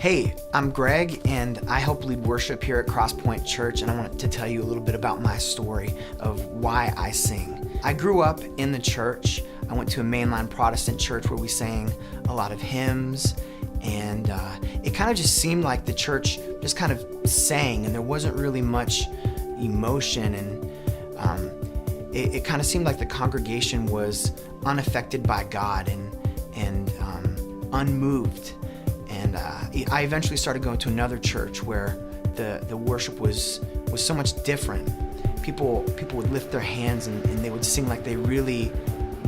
Hey, I'm Greg, and I help lead worship here at Crosspoint Church, and I want to tell you a little bit about my story of why I sing. I grew up in the church. I went to a mainline Protestant church where we sang a lot of hymns, and it kind of just seemed like the church just kind of sang, and there wasn't really much emotion, and it kind of seemed like the congregation was unaffected by God and unmoved. And I eventually started going to another church where the worship was so much different. People would lift their hands and they would sing like they really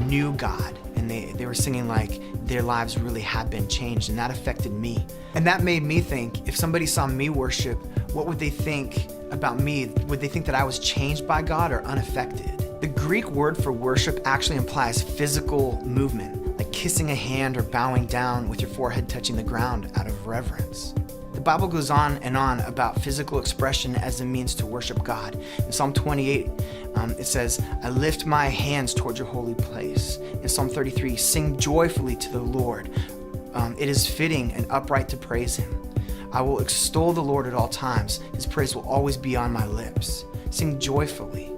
knew God, and they were singing like their lives really had been changed, and that affected me. And that made me think, if somebody saw me worship, what would they think about me? Would they think that I was changed by God or unaffected? The Greek word for worship actually implies physical movement, like kissing a hand or bowing down with your forehead touching the ground out of reverence. The Bible goes on and on about physical expression as a means to worship God. In Psalm 28, it says, I lift my hands toward your holy place. In Psalm 33, sing joyfully to the Lord. It is fitting and upright to praise him. I will extol the Lord at all times. His praise will always be on my lips. Sing joyfully.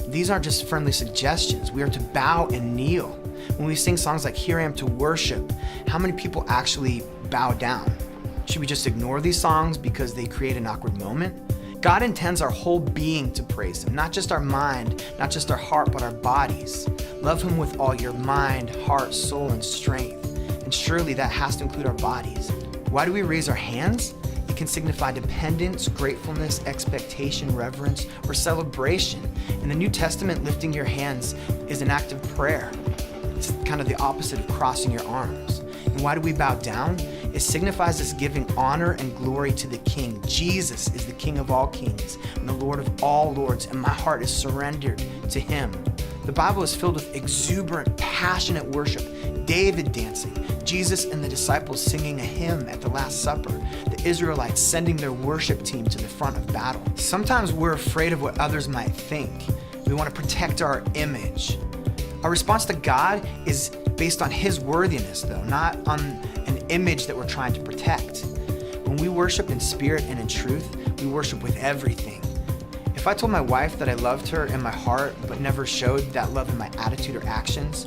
These aren't just friendly suggestions. We are to bow and kneel. When we sing songs like Here I Am to Worship, how many people actually bow down? Should we just ignore these songs because they create an awkward moment? God intends our whole being to praise him, not just our mind, not just our heart, but our bodies. Love him with all your mind, heart, soul, and strength. And surely that has to include our bodies. Why do we raise our hands? It can signify dependence, gratefulness, expectation, reverence, or celebration. In the New Testament, lifting your hands is an act of prayer. It's kind of the opposite of crossing your arms. And why do we bow down? It signifies us giving honor and glory to the King. Jesus is the King of all kings and the Lord of all lords, and my heart is surrendered to him. The Bible is filled with exuberant, passionate worship. David dancing, Jesus and the disciples singing a hymn at the Last Supper, the Israelites sending their worship team to the front of battle. Sometimes we're afraid of what others might think. We want to protect our image. Our response to God is based on his worthiness, though, not on an image that we're trying to protect. When we worship in spirit and in truth, we worship with everything. If I told my wife that I loved her in my heart, but never showed that love in my attitude or actions,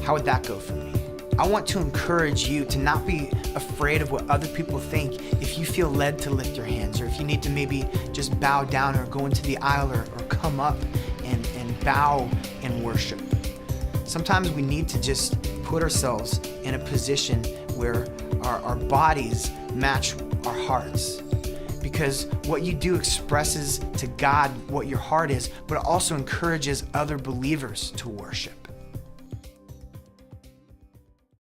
how would that go for me? I want to encourage you to not be afraid of what other people think if you feel led to lift your hands, or if you need to maybe just bow down or go into the aisle or come up and bow in worship. Sometimes we need to just put ourselves in a position where our bodies match our hearts. Because what you do expresses to God what your heart is, but it also encourages other believers to worship.